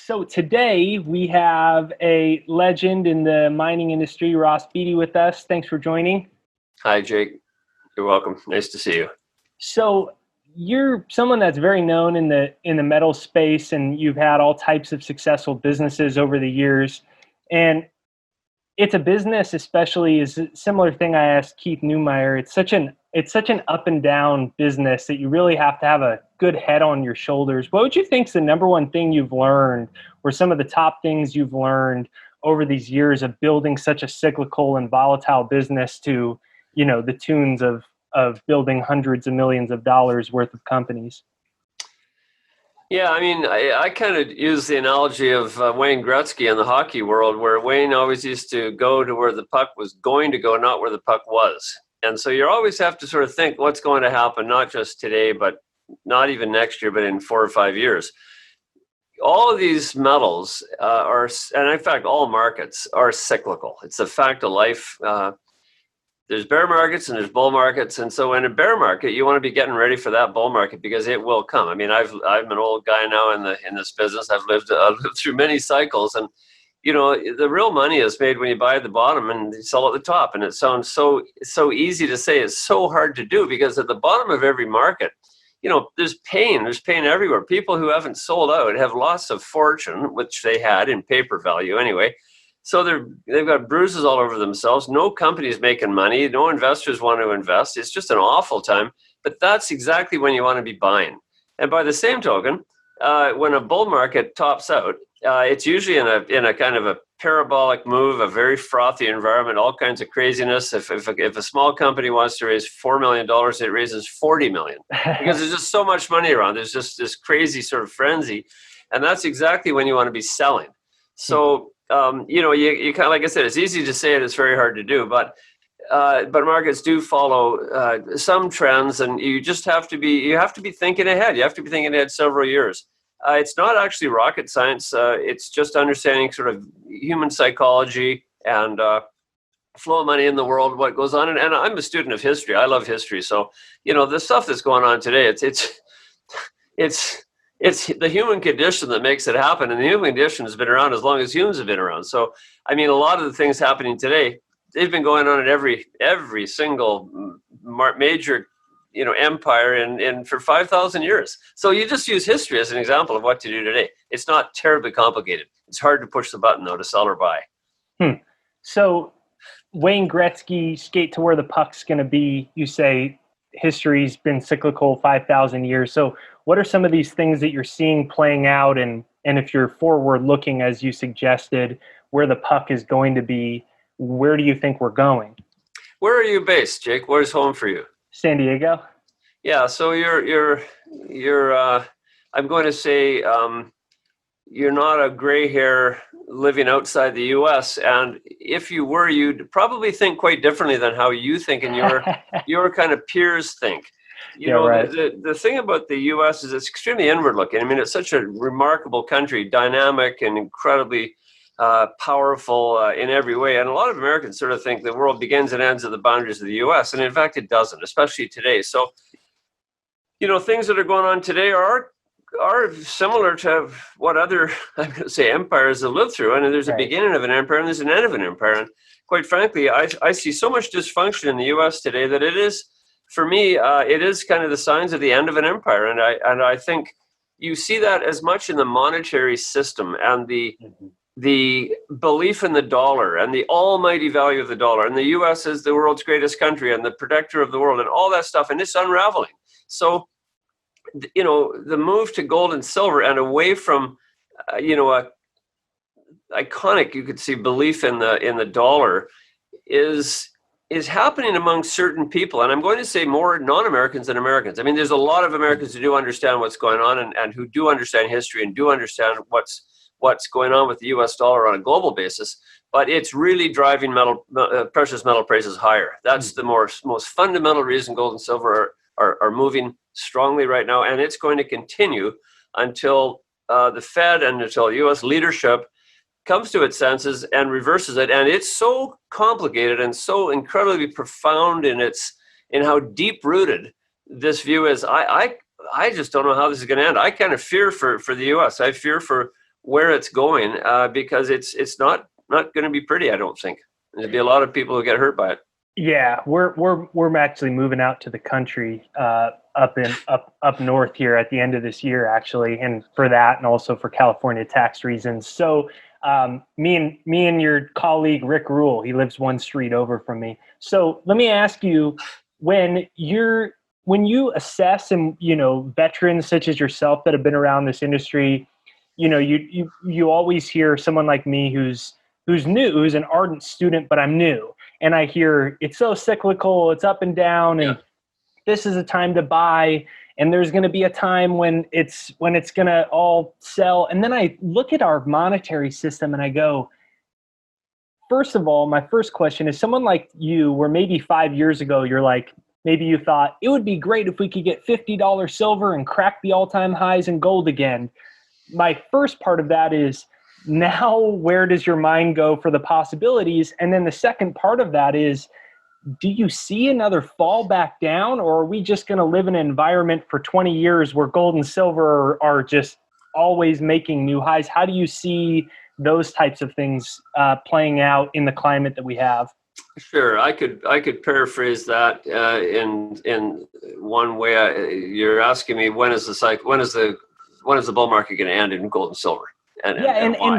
So today we have a legend in the mining industry, Ross Beaty, with us. Thanks for joining. Hi, Jake. You're welcome. Nice to see you. So you're someone that's very known in the metal space, and you've had all types of successful businesses over the years. And it's a business, especially, is a similar thing I asked Keith Newmeyer. It's such an up and down business that you really have to have a good head on your shoulders. What would you think is the number one thing you've learned, or some of the top things you've learned over these years of building such a cyclical and volatile business to, the tunes of building hundreds of millions of dollars worth of companies? Yeah, I kind of use the analogy of Wayne Gretzky in the hockey world, where Wayne always used to go to where the puck was going to go, not where the puck was. And so you always have to sort of think what's going to happen, not just today, but not even next year, but in 4 or 5 years. All of these metals and in fact, all markets are cyclical. It's a fact of life. There's bear markets and there's bull markets. And so in a bear market, you want to be getting ready for that bull market because it will come. I'm an old guy now in this business. I've lived through many cycles, and the real money is made when you buy at the bottom and you sell at the top. And it sounds so easy to say. It's so hard to do, because at the bottom of every market, there's pain. There's pain everywhere. People who haven't sold out have lost a fortune, which they had in paper value anyway. So they've got bruises all over themselves. No company's making money. No investors want to invest. It's just an awful time. But that's exactly when you want to be buying. And by the same token, when a bull market tops out, it's usually in a kind of a parabolic move, a very frothy environment, all kinds of craziness. If a small company wants to raise $4 million, it raises $40 million, because there's just so much money around. There's just this crazy sort of frenzy. And that's exactly when you want to be selling. So, you kind of, like I said, it's easy to say it, it's very hard to do, but markets do follow some trends, and you have to be thinking ahead. You have to be thinking ahead several years. It's not actually rocket science. It's just understanding sort of human psychology and flow of money in the world, what goes on. And I'm a student of history. I love history. So, the stuff that's going on today, it's the human condition that makes it happen. And the human condition has been around as long as humans have been around. So, a lot of the things happening today, they've been going on in every single major empire in for 5,000 years. So you just use history as an example of what to do today. It's not terribly complicated. It's hard to push the button, though, to sell or buy. So Wayne Gretzky, skate to where the puck's going to be. You say history's been cyclical 5,000 years. So what are some of these things that you're seeing playing out? And if you're forward looking, as you suggested, where the puck is going to be, where do you think we're going? Where are you based, Jake? Where's home for you? San Diego. Yeah, so you're I'm going to say you're not a gray hair living outside the U.S. And if you were, you'd probably think quite differently than how you think and your kind of peers think. Right. The thing about the U.S. is it's extremely inward looking. It's such a remarkable country, dynamic and incredibly powerful in every way. And a lot of Americans sort of think the world begins and ends at the boundaries of the U.S. And in fact, it doesn't, especially today. So, things that are going on today are similar to what other, I'm going to say, empires have lived through. And there's a beginning of an empire and there's an end of an empire. And quite frankly, I see so much dysfunction in the U.S. today that it is, for me, it is kind of the signs of the end of an empire. And I think you see that as much in the monetary system and the belief in the dollar and the almighty value of the dollar, and the U.S. is the world's greatest country and the protector of the world and all that stuff, and it's unraveling. So, the move to gold and silver and away from, a iconic, you could see, belief in the dollar is happening among certain people, and I'm going to say more non-Americans than Americans. There's a lot of Americans who do understand what's going on and who do understand history and do understand what's going on with the U.S. dollar on a global basis, but it's really driving precious metal prices higher. That's the most fundamental reason gold and silver are moving strongly right now, and it's going to continue until the Fed and until U.S. leadership comes to its senses and reverses it. And it's so complicated and so incredibly profound in how deep-rooted this view is. I just don't know how this is going to end. I kind of fear for the U.S. I fear for where it's going, because it's not going to be pretty. I don't think there'll be a lot of people who get hurt by it. Yeah, we're actually moving out to the country, up north here at the end of this year, actually, and for that, and also for California tax reasons. So, me and your colleague Rick Rule, he lives one street over from me. So let me ask you, when you assess, and veterans such as yourself that have been around this industry, you always hear someone like me who's new, who's an ardent student, but I'm new. And I hear it's so cyclical, it's up and down, and this is a time to buy, and there's going to be a time when it's going to all sell. And then I look at our monetary system and I go, first of all, my first question is, someone like you, where maybe 5 years ago, you're like, maybe you thought it would be great if we could get $50 silver and crack the all-time highs in gold again. My first part of that is, now where does your mind go for the possibilities? And then the second part of that is, do you see another fall back down, or are we just going to live in an environment for 20 years where gold and silver are just always making new highs? How do you see those types of things playing out in the climate that we have? Sure, I could paraphrase that in one way. You're asking me, when is the cycle? When is the bull market going to end in gold and silver? And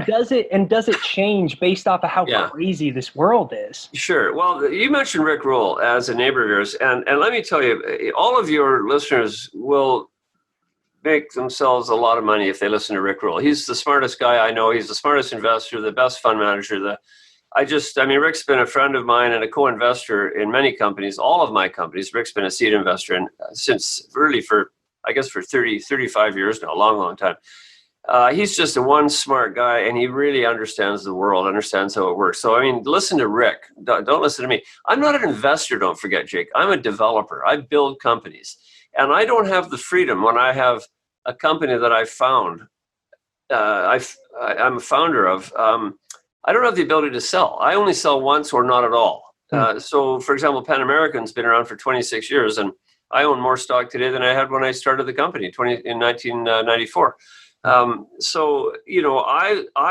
does it change based off of how crazy this world is? Sure. Well, you mentioned Rick Rule as a neighbor of yours, and let me tell you, all of your listeners will make themselves a lot of money if they listen to Rick Rule. He's the smartest guy I know. He's the smartest investor, the best fund manager. Rick's been a friend of mine and a co-investor in many companies, all of my companies. Rick's been a seed investor since really for 30, 35 years now, a long, long time. He's just one smart guy, and he really understands the world, understands how it works. So, listen to Rick. Don't listen to me. I'm not an investor, don't forget, Jake. I'm a developer. I build companies. And I don't have the freedom when I have a company that I found, I'm a founder of. I don't have the ability to sell. I only sell once or not at all. So, for example, Pan American's been around for 26 years, and I own more stock today than I had when I started the company in 1994. I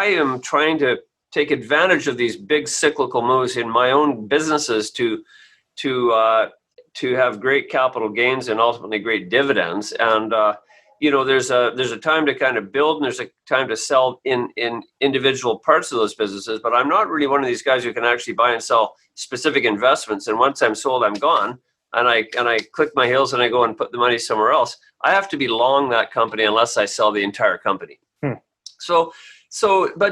am trying to take advantage of these big cyclical moves in my own businesses to have great capital gains and ultimately great dividends. And there's a time to kind of build, and there's a time to sell in individual parts of those businesses. But I'm not really one of these guys who can actually buy and sell specific investments. And once I'm sold, I'm gone. And I click my heels and I go and put the money somewhere else. I have to be long that company unless I sell the entire company. But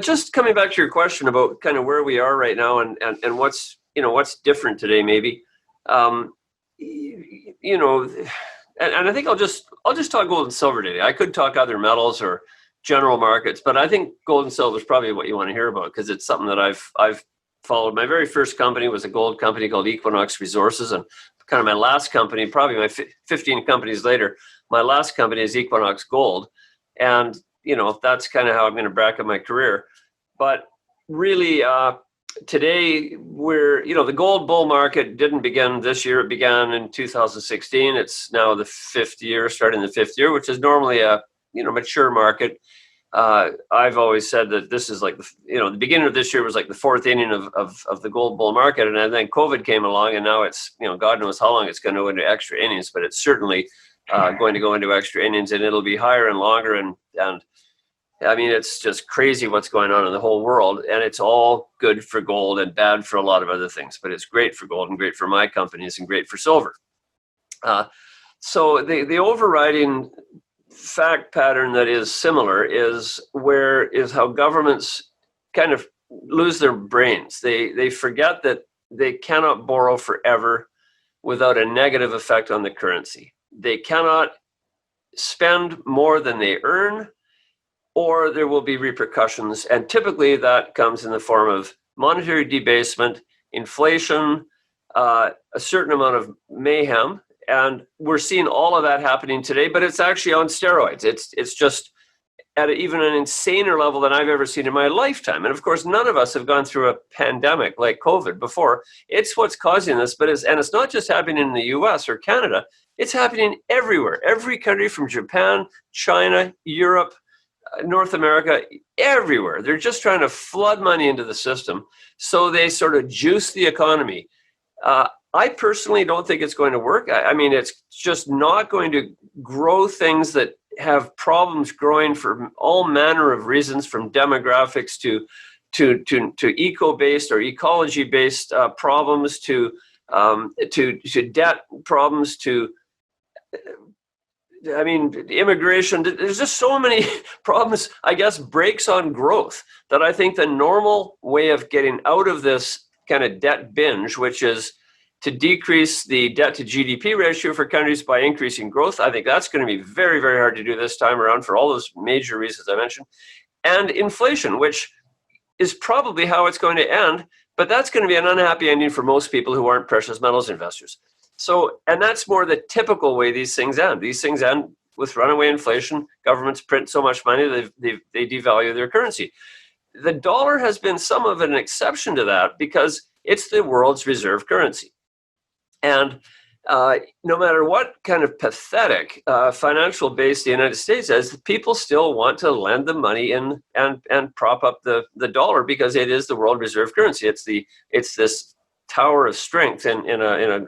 just coming back to your question about kind of where we are right now and what's different today, maybe, and I think I'll just talk gold and silver today. I could talk other metals or general markets, but I think gold and silver is probably what you want to hear about, because it's something that I've followed. My very first company was a gold company called Equinox Resources, and kind of my last company, probably my 15 companies later, my last company is Equinox Gold. And, that's kind of how I'm going to bracket my career. But really, today the gold bull market didn't begin this year. It began in 2016. It's now starting the fifth year, which is normally a, mature market. I've always said that this is like, the beginning of this year was like the fourth inning of the gold bull market. And then COVID came along, and now it's, God knows how long it's going to go into extra innings, but it's certainly going to go into extra innings, and it'll be higher and longer. And it's just crazy what's going on in the whole world. And it's all good for gold and bad for a lot of other things, but it's great for gold and great for my companies and great for silver. So the overriding fact pattern that is similar is how governments kind of lose their brains. They forget that they cannot borrow forever without a negative effect on the currency. They cannot spend more than they earn, or there will be repercussions. And typically that comes in the form of monetary debasement, inflation, a certain amount of mayhem. And we're seeing all of that happening today, but it's actually on steroids. It's just at even an insaner level than I've ever seen in my lifetime. And of course, none of us have gone through a pandemic like COVID before. It's what's causing this, and it's not just happening in the US or Canada. It's happening everywhere. Every country from Japan, China, Europe, North America, everywhere. They're just trying to flood money into the system. So they sort of juice the economy. I personally don't think it's going to work. I mean, it's just not going to grow things that have problems growing for all manner of reasons, from demographics to eco-based or ecology-based problems to debt problems to, I mean, immigration. There's just so many problems, I guess, brakes on growth, that I think the normal way of getting out of this kind of debt binge, which is to decrease the debt to GDP ratio for countries by increasing growth. I think that's going to be very, very hard to do this time around for all those major reasons I mentioned. And inflation, which is probably how it's going to end, but that's going to be an unhappy ending for most people who aren't precious metals investors. So, and that's more the typical way these things end. These things end with runaway inflation. Governments print so much money, they devalue their currency. The dollar has been some of an exception to that because it's the world's reserve currency. And no matter what kind of pathetic financial base the United States has, people still want to lend the money in and prop up the dollar because it is the world reserve currency. It's this tower of strength in a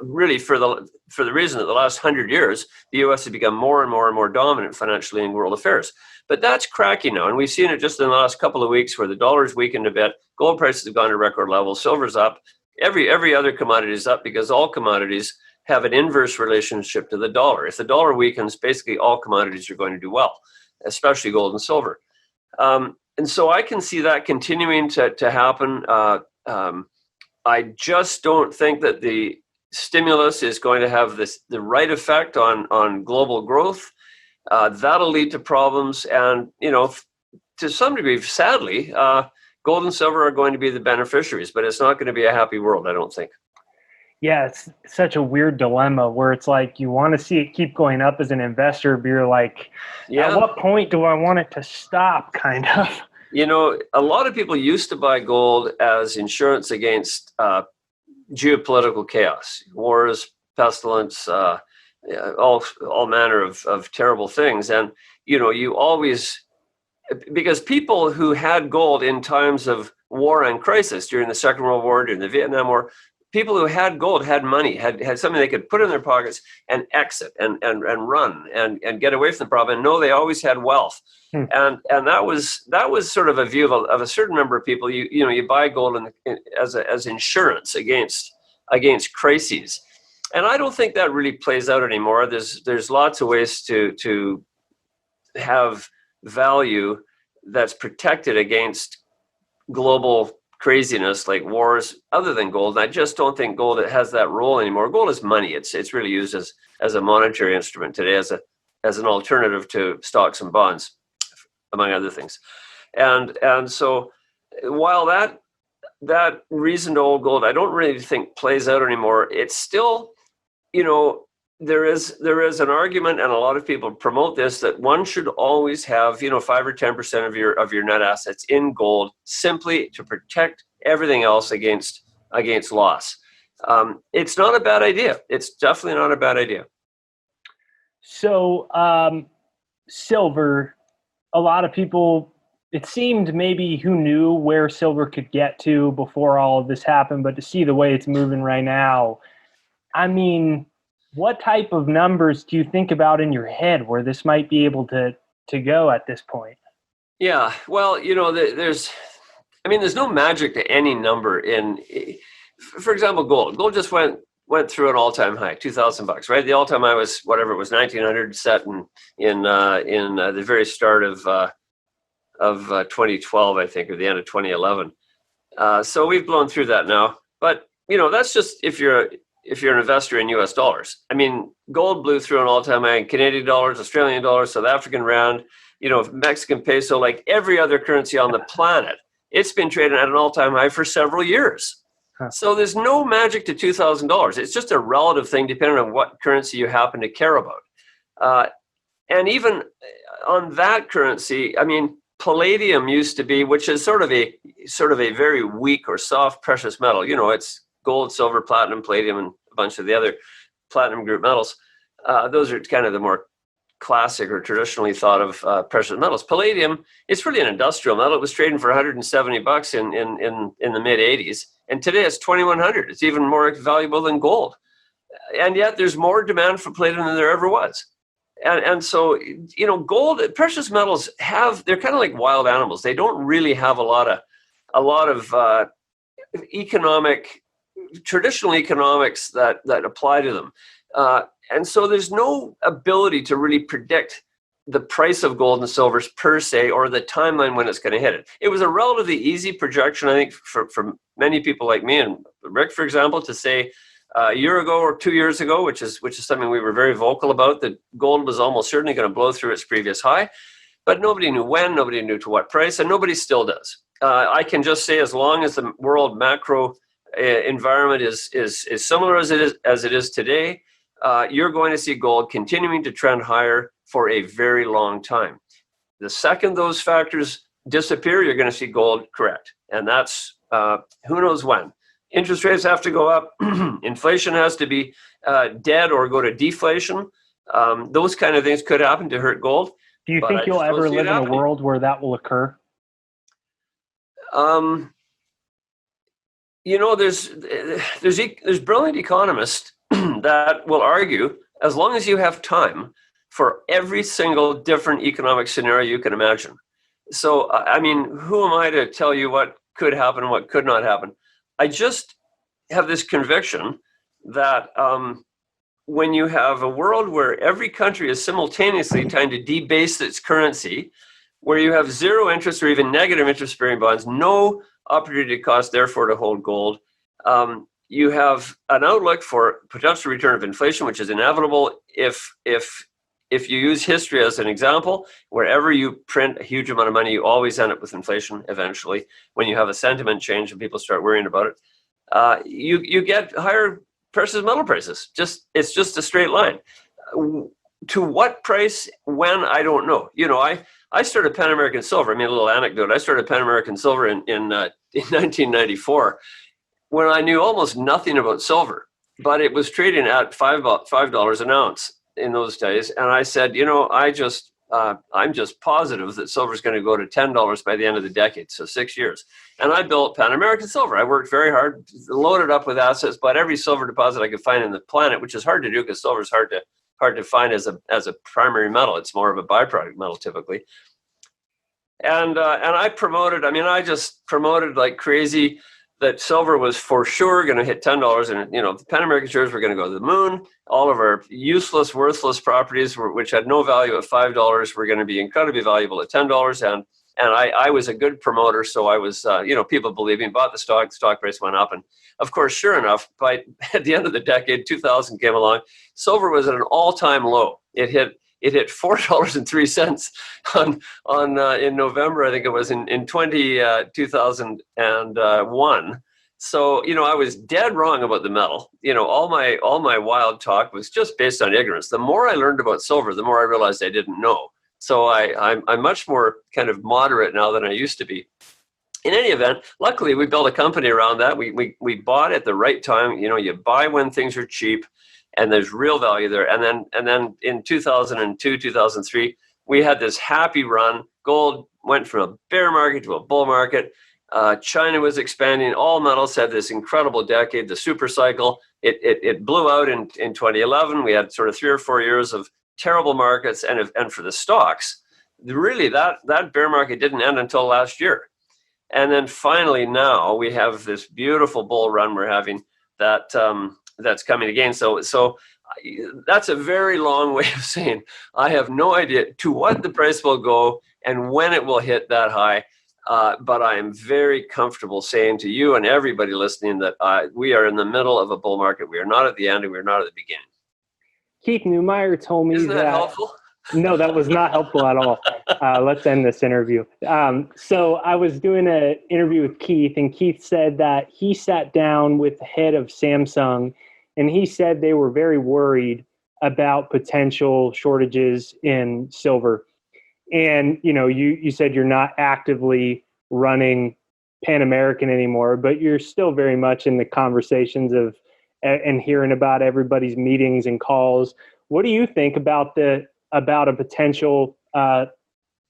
really for the reason that the last 100 years the U.S. has become more and more and more dominant financially in world affairs. But that's cracking now, and we've seen it just in the last couple of weeks where the dollar's weakened a bit. Gold prices have gone to record levels. Silver's up. Every other commodity is up because all commodities have an inverse relationship to the dollar. If the dollar weakens, basically all commodities are going to do well, especially gold and silver. And so I can see that continuing to happen. I just don't think that the stimulus is going to have the right effect on global growth. That'll lead to problems, and to some degree, sadly, gold and silver are going to be the beneficiaries, but it's not going to be a happy world, I don't think. Yeah, it's such a weird dilemma where it's like you want to see it keep going up as an investor, but you're like, at what point do I want it to stop, kind of? A lot of people used to buy gold as insurance against geopolitical chaos, wars, pestilence, all manner of terrible things. And, you always, because people who had gold in times of war and crisis, during the Second World War, during the Vietnam War, people who had gold had money, had something they could put in their pockets and exit and run and get away from the problem. And no, they always had wealth. And that was sort of a view of a certain number of people. You buy gold as insurance against crises. And I don't think that really plays out anymore. There's lots of ways to have value that's protected against global craziness like wars other than gold. And I just don't think gold has that role anymore. Gold is money. It's really used as a monetary instrument today, as an alternative to stocks and bonds, among other things. And so while that reason to hold gold I don't really think plays out anymore, it's still, there is an argument, and a lot of people promote this, that one should always have 5 or 10% of your net assets in gold, simply to protect everything else against loss. It's not a bad idea. It's definitely not a bad idea. So silver, a lot of people, it seemed maybe who knew where silver could get to before all of this happened, but to see the way it's moving right now, I mean, what type of numbers do you think about in your head where this might be able to go at this point? Yeah, well, there's no magic to any number for example, gold. Gold just went through an all-time high, $2,000, right? The all-time high was whatever it was, 1900, set in the very start of 2012, I think, or the end of 2011. So we've blown through that now, but that's just if you're an investor in US dollars. I mean, gold blew through an all-time high in Canadian dollars, Australian dollars, South African rand, Mexican peso, like every other currency on the planet. It's been trading at an all-time high for several years. So there's no magic to $2,000. It's just a relative thing depending on what currency you happen to care about. And even on that currency, I mean, palladium used to be, which is sort of a very weak or soft precious metal. It's gold, silver, platinum, palladium, and a bunch of the other platinum group metals. Those are kind of the more classic or traditionally thought of precious metals. Palladium, it's really an industrial metal. It was trading for $170 in the mid 80s, and today it's 2,100. It's even more valuable than gold, and yet there's more demand for palladium than there ever was. And so, gold, precious metals they're kind of like wild animals. They don't really have a lot of traditional economics that apply to them. And so there's no ability to really predict the price of gold and silver per se, or the timeline when it's going to hit it. It was a relatively easy projection, I think, for many people like me and Rick, for example, to say a year ago or 2 years ago, which is something we were very vocal about, that gold was almost certainly going to blow through its previous high. But nobody knew when, nobody knew to what price, and nobody still does. I can just say, as long as the world macro environment is similar as it is today, you're going to see gold continuing to trend higher for a very long time. The second those factors disappear, you're going to see gold correct, and that's who knows when. Interest rates have to go up. Inflation has to be dead or go to deflation. Those kind of things could happen to hurt gold. Do you think you'll ever live in a world where that will occur? There's brilliant economists that will argue, as long as you have time for every single different economic scenario you can imagine. So, I mean, who am I to tell you what could happen and what could not happen? I just have this conviction that when you have a world where every country is simultaneously trying to debase its currency, where you have zero interest or even negative interest-bearing bonds, no opportunity cost, therefore, to hold gold, you have an outlook for potential return of inflation, which is inevitable if you use history as an example. Wherever you print a huge amount of money, you always end up with inflation eventually. When you have a sentiment change and people start worrying about it, you get higher precious metal prices. It's just a straight line. To what price, when, I don't know. I started Pan American Silver. I mean, a little anecdote. I started Pan American Silver in 1994 when I knew almost nothing about silver, but it was trading at $5 an ounce in those days. And I said, I'm just positive that silver is going to go to $10 by the end of the decade, so 6 years. And I built Pan American Silver. I worked very hard, loaded up with assets, bought every silver deposit I could find in the planet, which is hard to do because silver is hard to find as a primary metal. It's more of a byproduct metal typically. And I just promoted like crazy that silver was for sure going to hit $10, and the Pan American shares were going to go to the moon. All of our useless, worthless properties, which had no value at $5, were going to be incredibly valuable at $10. And I was a good promoter, so I was, people believing, bought the stock price went up, and of course, sure enough, at the end of the decade, 2000 came along, silver was at an all-time low. It hit $4.03 in November, I think it was in 2001. So I was dead wrong about the metal. All my wild talk was just based on ignorance. The more I learned about silver, the more I realized I didn't know. So I'm much more kind of moderate now than I used to be. In any event, luckily we built a company around that. We bought at the right time. You buy when things are cheap, and there's real value there. And then in 2002, 2003, we had this happy run. Gold went from a bear market to a bull market. China was expanding. All metals had this incredible decade, the super cycle. It blew out in 2011. We had sort of 3 or 4 years of terrible markets, and for the stocks, really that bear market didn't end until last year. And then finally now we have this beautiful bull run we're having that's coming again. So that's a very long way of saying I have no idea to what the price will go and when it will hit that high. But I am very comfortable saying to you and everybody listening that we are in the middle of a bull market. We are not at the end, and we're not at the beginning. Keith Neumeyer told me Isn't that helpful? No, that was not helpful at all. Let's end this interview. So I was doing an interview with Keith, and Keith said that he sat down with the head of Samsung, and he said they were very worried about potential shortages in silver. And, you said you're not actively running Pan American anymore, but you're still very much in the conversations and hearing about everybody's meetings and calls. What do you think about the about a potential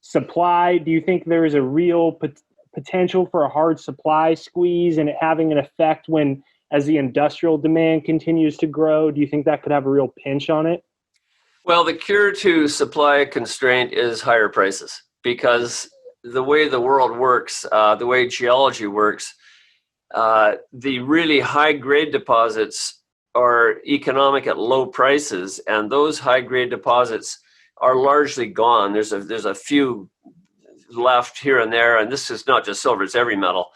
supply? Do you think there is a real potential for a hard supply squeeze and it having an effect as the industrial demand continues to grow? Do you think that could have a real pinch on it? Well, the cure to supply constraint is higher prices, because the way the world works, the way geology works, the really high grade deposits are economic at low prices, and those high grade deposits are largely gone. There's a few left here and there, and this is not just silver; it's every metal.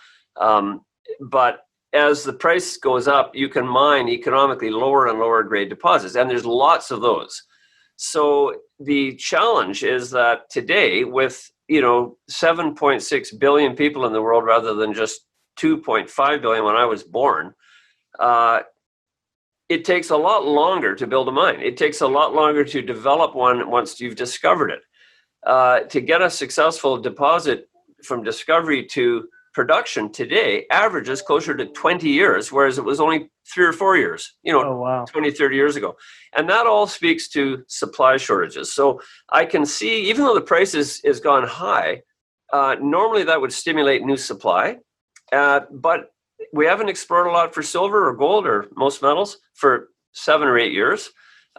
But as the price goes up, you can mine economically lower and lower grade deposits, and there's lots of those. So the challenge is that today, with 7.6 billion people in the world rather than just 2.5 billion when I was born, it takes a lot longer to build a mine. It takes a lot longer to develop one once you've discovered it. To get a successful deposit from discovery to production today averages closer to 20 years, whereas it was only 3 or 4 years, Oh, wow. 20, 30 years ago. And that all speaks to supply shortages. So I can see, even though the price has gone high, normally that would stimulate new supply. But we haven't explored a lot for silver or gold or most metals for 7 or 8 years.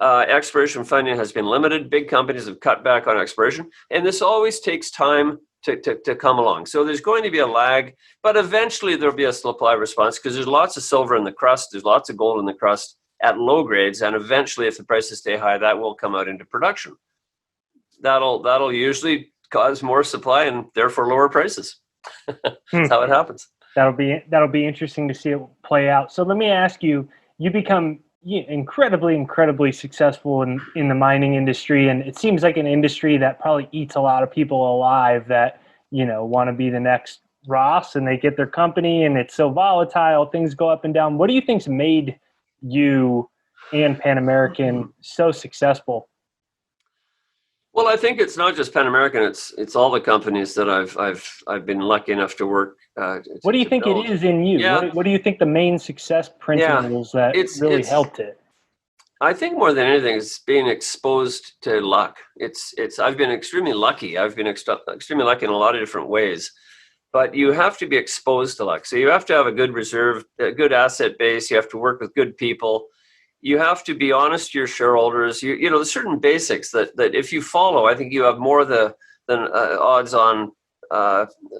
Exploration funding has been limited. Big companies have cut back on exploration. And this always takes time to come along. So there's going to be a lag, but eventually there'll be a supply response, because there's lots of silver in the crust, there's lots of gold in the crust at low grades, and eventually, if the prices stay high, that will come out into production. That'll usually cause more supply and therefore lower prices. That's how it happens. That'll be interesting to see it play out. So let me ask you: you become incredibly successful in the mining industry, and it seems like an industry that probably eats a lot of people alive that want to be the next Ross, and they get their company, and it's so volatile, things go up and down. What do you think's made you and Pan American so successful? Well, I think it's not just Pan American; it's all the companies that I've been lucky enough to work. What do you think build. it is in you? Yeah. What do you think the main success principles that really helped it? I think more than anything, it's being exposed to luck. I've been extremely lucky. I've been extremely lucky in a lot of different ways, but you have to be exposed to luck. So you have to have a good reserve, a good asset base. You have to work with good people. You have to be honest to your shareholders. There's certain basics that if you follow, I think you have more than odds on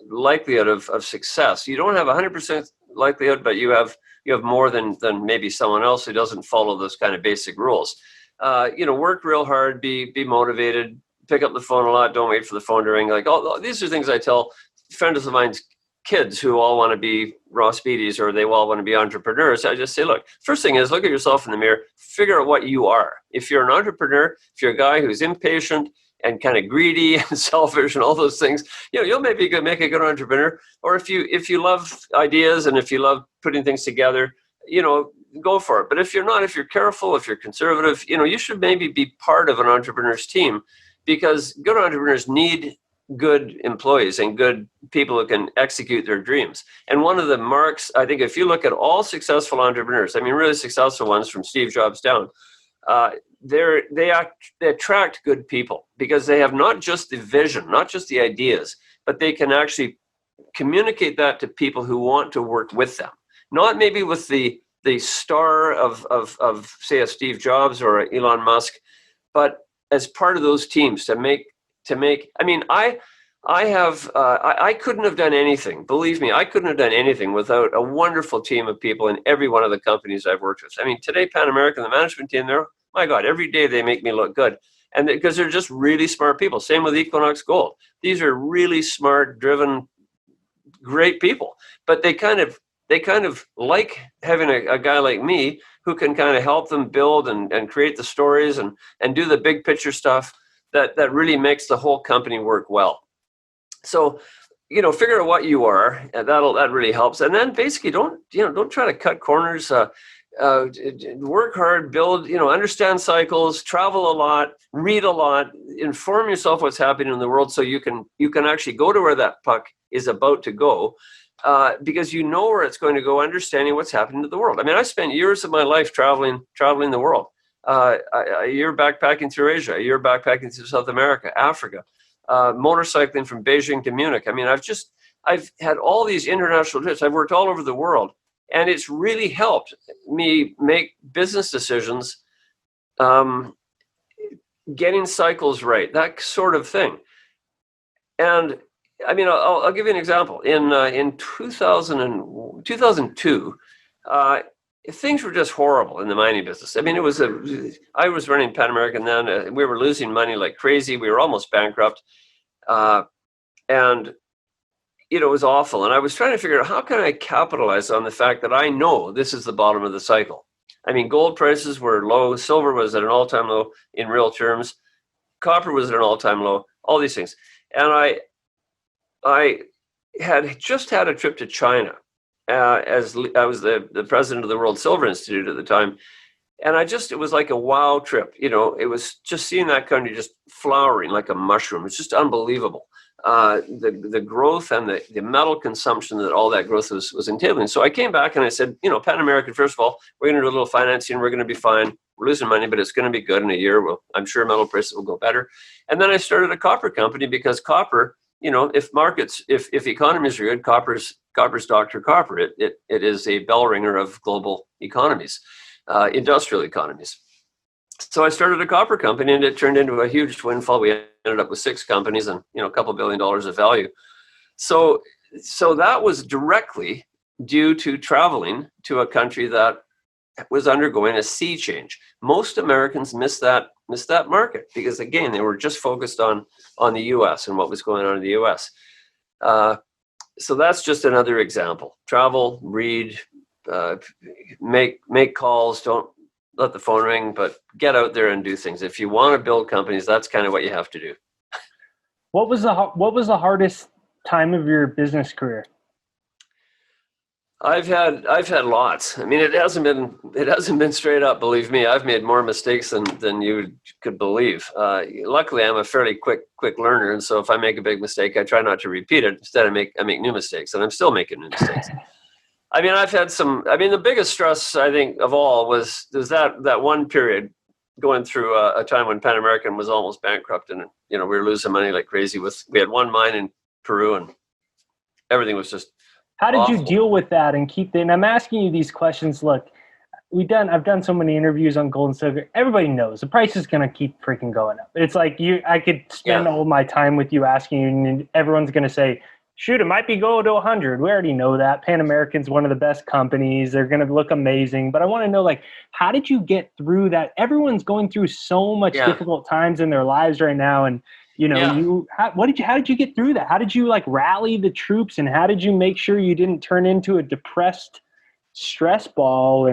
likelihood of success. You don't have 100% likelihood, but you have more than maybe someone else who doesn't follow those kind of basic rules. Work real hard, be motivated, pick up the phone a lot, don't wait for the phone to ring. Like, these are things I tell friends of mine's kids who all want to be Ross Beatys, or they all want to be entrepreneurs. I just say, look, first thing is look at yourself in the mirror, figure out what you are. If you're an entrepreneur, if you're a guy who's impatient and kind of greedy and selfish and all those things, you'll maybe make a good entrepreneur. Or if you love ideas and if you love putting things together, go for it. But if you're not, if you're careful, if you're conservative, you should maybe be part of an entrepreneur's team, because good entrepreneurs need good employees and good people who can execute their dreams. And one of the marks, I think, if you look at all successful entrepreneurs, I mean, really successful ones from Steve Jobs down, they attract good people, because they have not just the vision, not just the ideas, but they can actually communicate that to people who want to work with them. Not maybe with the star of say a Steve Jobs or a Elon Musk, but as part of those teams to make. I mean, I couldn't have done anything. Believe me, I couldn't have done anything without a wonderful team of people in every one of the companies I've worked with. I mean, today, Pan American, the management team there, my God, every day they make me look good. And because they're just really smart people. Same with Equinox Gold. These are really smart, driven, great people. But they kind of like having a guy like me who can kind of help them build and create the stories and do the big picture stuff that really makes the whole company work well. So, figure out what you are, and that really helps. And then basically don't try to cut corners. Work hard, build, understand cycles, travel a lot, read a lot, inform yourself what's happening in the world, so you can actually go to where that puck is about to go, because you know where it's going to go, understanding what's happening to the world. I mean, I spent years of my life traveling the world. a year backpacking through Asia, a year backpacking through South America, Africa, motorcycling from Beijing to Munich. I mean, I've had all these international trips. I've worked all over the world, and it's really helped me make business decisions, getting cycles right, that sort of thing. And I mean, I'll give you an example. In 2002, things were just horrible in the mining business. I mean, I was running Pan American then. We were losing money like crazy. We were almost bankrupt. And it was awful. And I was trying to figure out, how can I capitalize on the fact that I know this is the bottom of the cycle? I mean, gold prices were low. Silver was at an all-time low in real terms. Copper was at an all-time low, all these things. And I had just had a trip to China, as I was the president of the World Silver Institute at the time. And it was like a wow trip. It was just seeing that country just flowering like a mushroom. It's just unbelievable. The growth and the metal consumption that all that growth was entailing. So I came back and I said, Pan American, first of all, we're going to do a little financing. We're going to be fine. We're losing money, but it's going to be good in a year. Well, I'm sure metal prices will go better. And then I started a copper company, because copper, if economies are good, copper's Dr. Copper. It is a bell ringer of global economies, industrial economies. So I started a copper company, and it turned into a huge windfall. We ended up with 6 companies and a couple $1 billion of value. So that was directly due to traveling to a country that was undergoing a sea change. Most Americans missed that market, because again, they were just focused on the U.S. and what was going on in the U.S. So that's just another example. Travel, read, make calls. Don't let the phone ring, but get out there and do things. If you want to build companies, that's kind of what you have to do. What was the hardest time of your business career? I've had lots. I mean, it hasn't been straight up. Believe me, I've made more mistakes than you could believe. Luckily, I'm a fairly quick learner, and so if I make a big mistake, I try not to repeat it. Instead, I make new mistakes, and I'm still making new mistakes. I mean, I've had some. I mean, the biggest stress, I think, of all was that one period going through a time when Pan American was almost bankrupt, and we were losing money like crazy. We had one mine in Peru, and everything was just. How did awful. You deal with that and keep and I'm asking you these questions. Look, I've done so many interviews on gold and silver. Everybody knows the price is going to keep freaking going up. It's like I could spend all my time with you asking you, and everyone's going to say, shoot, it might be go to 100. We already know that. Pan American's one of the best companies. They're going to look amazing. But I want to know, how did you get through that? Everyone's going through so much difficult times in their lives right now. And, how did you get through that? How did you rally the troops, and how did you make sure you didn't turn into a depressed stress ball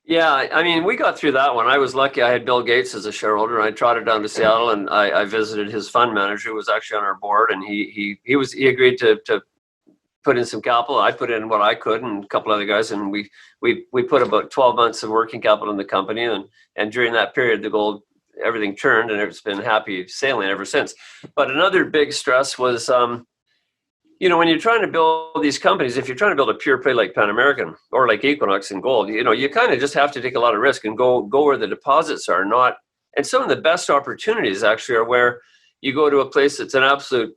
Yeah, I mean, we got through that one. I was lucky. I had Bill Gates as a shareholder, and I trotted down to Seattle, and I visited his fund manager, who was actually on our board, and he agreed to put in some capital. I put in what I could, and a couple other guys, and we put about 12 months of working capital in the company, and during that period, everything turned, and it's been happy sailing ever since. But another big stress was, when you're trying to build these companies, if you're trying to build a pure play like Pan American or like Equinox in gold, you kind of just have to take a lot of risk and go where the deposits are. And some of the best opportunities actually are where you go to a place that's an absolute,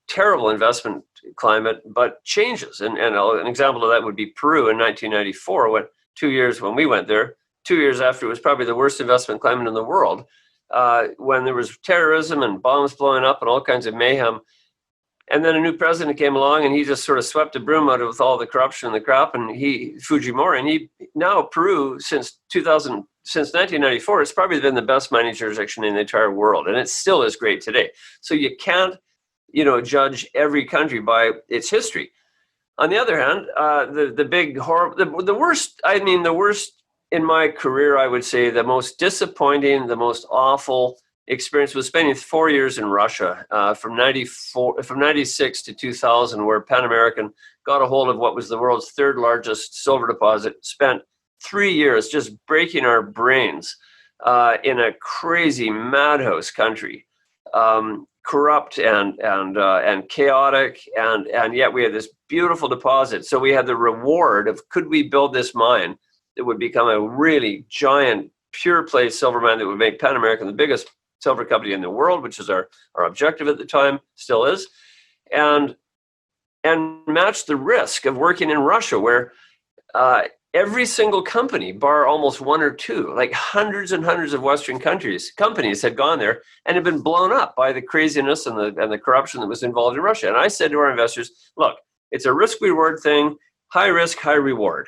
terrible investment climate, but changes. And an example of that would be Peru in 1994, when 2 years when we went there. 2 years after, it was probably the worst investment climate in the world, when there was terrorism and bombs blowing up and all kinds of mayhem. And then a new president came along, and he just sort of swept the broom out of all the corruption and the crap. And Fujimori, and now Peru since 1994, it's probably been the best mining jurisdiction in the entire world, and it still is great today. So you can't, judge every country by its history. On the other hand, the worst in my career, I would say the most disappointing, the most awful experience was spending 4 years in Russia, from 96 to 2000, where Pan American got a hold of what was the world's third largest silver deposit, spent 3 years just breaking our brains in a crazy madhouse country, corrupt and chaotic, and yet we had this beautiful deposit. So we had the reward of, could we build this mine that would become a really giant pure play silver mine that would make Pan American the biggest silver company in the world, which is our objective at the time, still is, and match the risk of working in Russia, where every single company, bar almost one or two, like hundreds and hundreds of Western companies had gone there and had been blown up by the craziness and the corruption that was involved in Russia. And I said to our investors, look, it's a risk reward thing, high risk, high reward,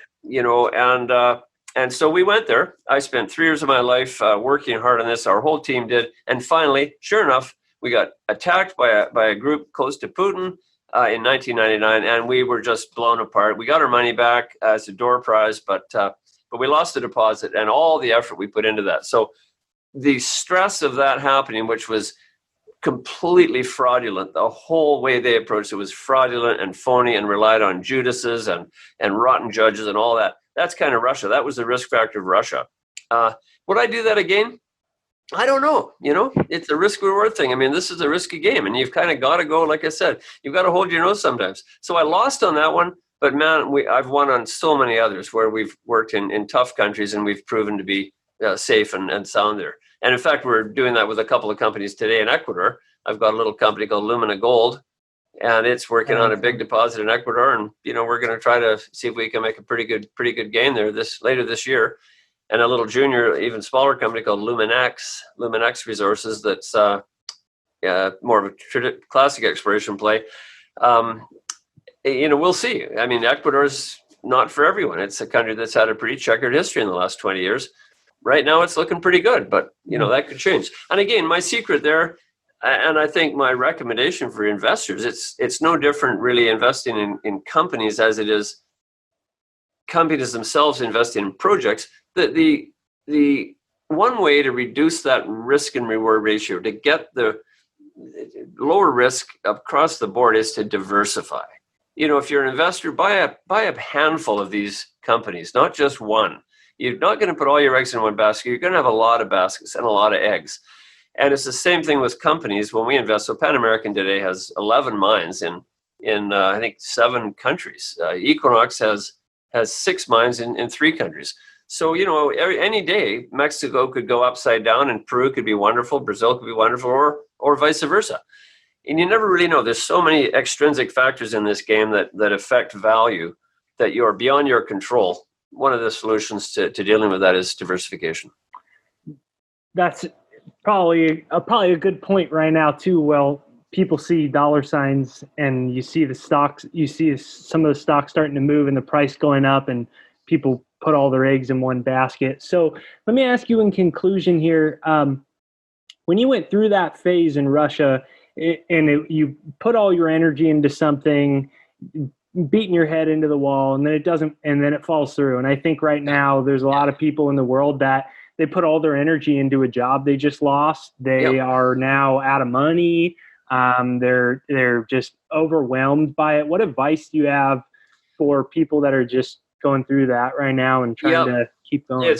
and so we went there. I spent 3 years of my life working hard on this. Our whole team did. And finally, sure enough, we got attacked by a group close to Putin in 1999, and we were just blown apart. We got our money back as a door prize, but we lost the deposit and all the effort we put into that. So the stress of that happening, which was completely fraudulent, the whole way they approached it was fraudulent and phony and relied on Judases and rotten judges and all that. That's kind of Russia. That was the risk factor of Russia. Would I do that again? I don't know. It's a risk reward thing. I mean, this is a risky game, and you've kind of got to go, like I said, you've got to hold your nose sometimes. So I lost on that one, but man, I've won on so many others where we've worked in tough countries and we've proven to be safe and sound there. And in fact, we're doing that with a couple of companies today in Ecuador. I've got a little company called Lumina Gold, and it's working on a big deposit in Ecuador. And, we're going to try to see if we can make a pretty good gain there later this year. And a little junior, even smaller company called Luminex Resources, that's more of a classic exploration play. We'll see. I mean, Ecuador's not for everyone. It's a country that's had a pretty checkered history in the last 20 years. Right now, it's looking pretty good, but that could change. And again, my secret there, and I think my recommendation for investors, it's no different really investing in companies as it is companies themselves investing in projects. The one way to reduce that risk and reward ratio, to get the lower risk across the board, is to diversify. If you're an investor, buy a handful of these companies, not just one. You're not going to put all your eggs in one basket. You're going to have a lot of baskets and a lot of eggs. And it's the same thing with companies when we invest. So Pan American today has 11 mines in I think 7 countries. Equinox has 6 mines in 3 countries. So, any day, Mexico could go upside down and Peru could be wonderful, Brazil could be wonderful, or vice versa. And you never really know. There's so many extrinsic factors in this game that affect value that you are beyond your control. One of the solutions to dealing with that is diversification. That's probably a good point right now, too. Well, people see dollar signs and you see the stocks, you see some of the stocks starting to move and the price going up, and people put all their eggs in one basket. So let me ask you in conclusion here, when you went through that phase in Russia you put all your energy into something, beating your head into the wall, and then it falls through. And I think right now there's a lot of people in the world that they put all their energy into a job they just lost. They are now out of money. They're just overwhelmed by it. What advice do you have for people that are just going through that right now and trying to keep going?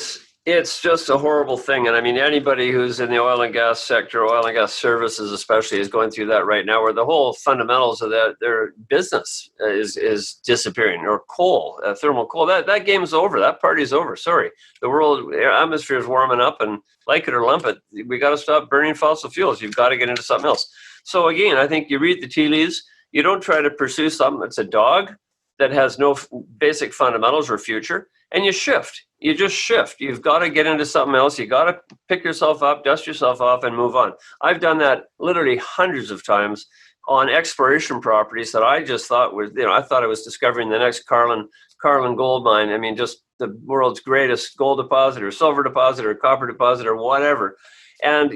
It's just a horrible thing. And I mean, anybody who's in the oil and gas sector, oil and gas services especially, is going through that right now, where the whole fundamentals of their business is disappearing. Or coal, thermal coal, that game's over. That party's over. Sorry. The world atmosphere is warming up, and like it or lump it, we got to stop burning fossil fuels. You've got to get into something else. So again, I think you read the tea leaves. You don't try to pursue something that's a dog that has no basic fundamentals or future, and you shift. You just shift. You've got to get into something else. You got to pick yourself up, dust yourself off, and move on. I've done that literally hundreds of times on exploration properties that I just thought was, I thought I was discovering the next Carlin gold mine. I mean, just the world's greatest gold deposit or silver deposit or copper deposit or whatever. And,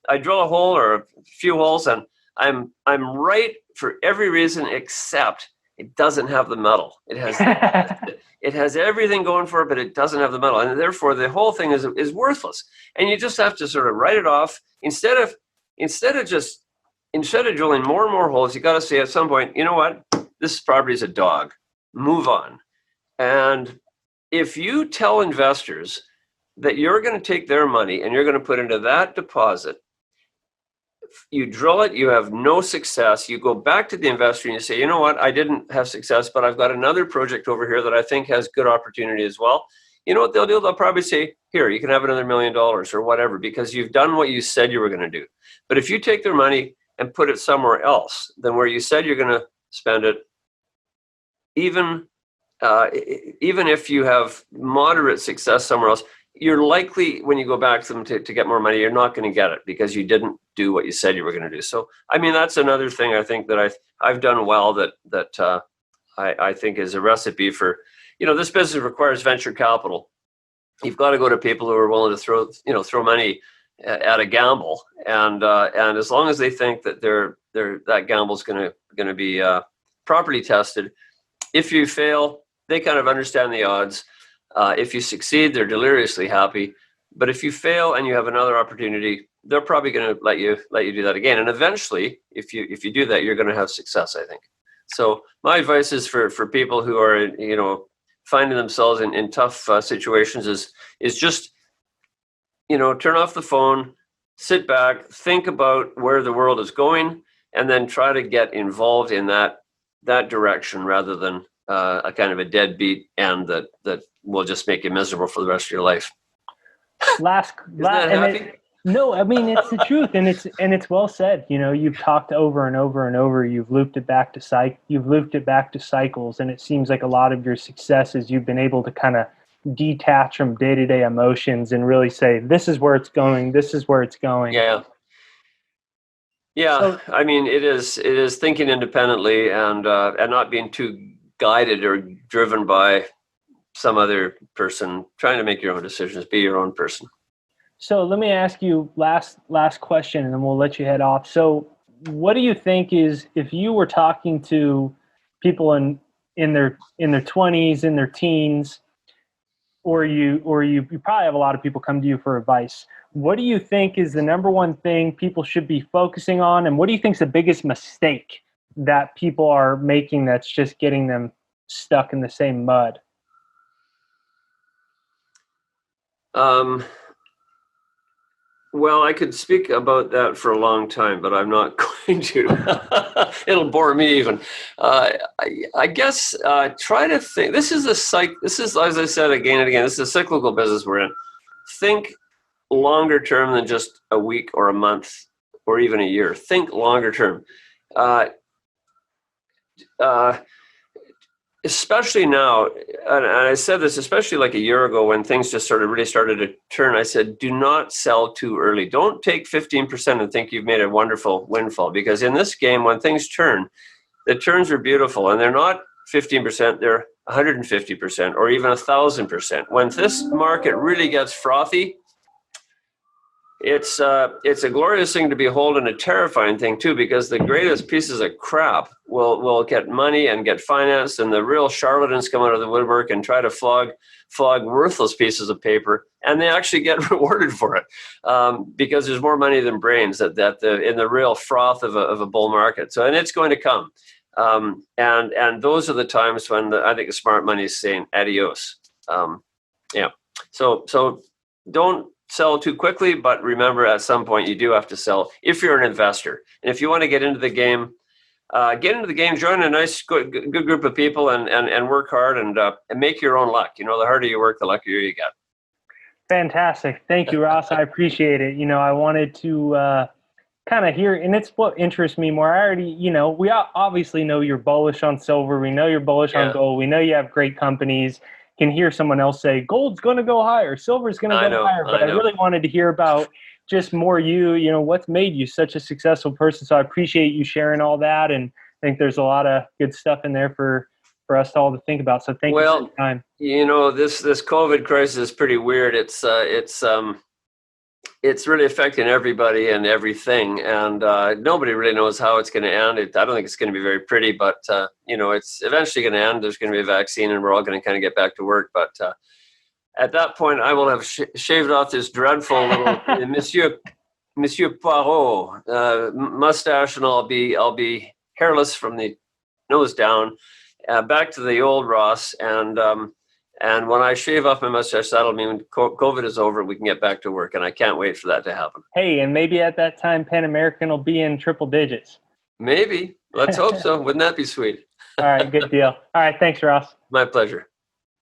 I drill a hole or a few holes, and I'm right for every reason except it doesn't have the metal. It has everything going for it, but it doesn't have the metal, and therefore the whole thing is worthless. And you just have to sort of write it off. Instead of drilling more and more holes, you got to say at some point, you know what? This property is a dog. Move on. And if you tell investors that you're going to take their money and you're going to put into that deposit, you drill it, you have no success, you go back to the investor and you say, you know what, I didn't have success, but I've got another project over here that I think has good opportunity as well. you know what they'll do? They'll probably say, here, you can have another $1 million or whatever, because you've done what you said you were going to do. But if you take their money and put it somewhere else than where you said you're going to spend it, even if you have moderate success somewhere else, you're likely, when you go back to them to get more money, you're not going to get it because you didn't do what you said you were going to do. So, I mean, that's another thing I think that I've done well that I think is a recipe for, this business requires venture capital. You've got to go to people who are willing to throw money at a gamble, and as long as they think that that gamble's going to be properly tested. If you fail, they kind of understand the odds. If you succeed, they're deliriously happy. But if you fail and you have another opportunity, they're probably going to let you do that again. And eventually, if you do that, you're going to have success, I think. So my advice is for people who are finding themselves in tough situations is just turn off the phone, sit back, think about where the world is going, and then try to get involved in that direction rather than a kind of a deadbeat end that will just make you miserable for the rest of your life. No, I mean, it's the truth, and it's well said. You've talked over and over and over. You've looped it back to cycles, and it seems like a lot of your success is you've been able to kind of detach from day-to-day emotions and really say, this is where it's going. This is where it's going. Yeah. So, I mean, it is thinking independently and not being too guided or driven by some other person. Trying to make your own decisions, be your own person. So let me ask you last question, and then we'll let you head off. So what do you think is, if you were talking to people in their 20s, in their teens, or you probably have a lot of people come to you for advice, what do you think is the number one thing people should be focusing on, and what do you think is the biggest mistake that people are making that's just getting them stuck in the same mud? Well, I could speak about that for a long time, but I'm not going to. It'll bore me even. I guess try to think. This is, as I said again and again, this is a cyclical business we're in. Think longer term than just a week or a month or even a year. Think longer term. Especially now, and I said this especially like a year ago when things just really started to turn. I said, do not sell too early. Don't take 15% and think you've made a wonderful windfall, because in this game, when things turn, the turns are beautiful, and they're not 15%, they're 150% or even 1,000%. When this market really gets frothy, it's a glorious thing to behold and a terrifying thing too, because the greatest pieces of crap will get money and get financed, and the real charlatans come out of the woodwork and try to flog worthless pieces of paper, and they actually get rewarded for it because there's more money than brains in the real froth of a bull market. So, and it's going to come, and those are the times when I think the smart money is saying adios. So don't sell too quickly, but remember, at some point you do have to sell if you're an investor. And if you want to get into the game, join a nice, good group of people and work hard and make your own luck. The harder you work, the luckier you get. Fantastic. Thank you, Ross. I appreciate it. I wanted to kind of hear, and it's what interests me more. I already, we obviously know you're bullish on silver. We know you're bullish on gold. We know you have great companies. Can hear someone else say gold's going to go higher, silver's going to go higher, but I really wanted to hear about just more what's made you such a successful person. So I appreciate you sharing all that, and I think there's a lot of good stuff in there for us all to think about. So thank you for your time. This COVID crisis is pretty weird. It's really affecting everybody and everything, and nobody really knows how it's going to end. I don't think it's going to be very pretty, but it's eventually going to end. There's going to be a vaccine, and we're all going to kind of get back to work. But at that point, I will have shaved off this dreadful little Monsieur Poirot mustache, and I'll be hairless from the nose down, back to the old Ross, and when I shave off my mustache, that'll mean COVID is over. We can get back to work, and I can't wait for that to happen. Hey, and maybe at that time, Pan American will be in triple digits. Maybe. Let's hope so. Wouldn't that be sweet? All right, good deal. All right, thanks, Ross. My pleasure.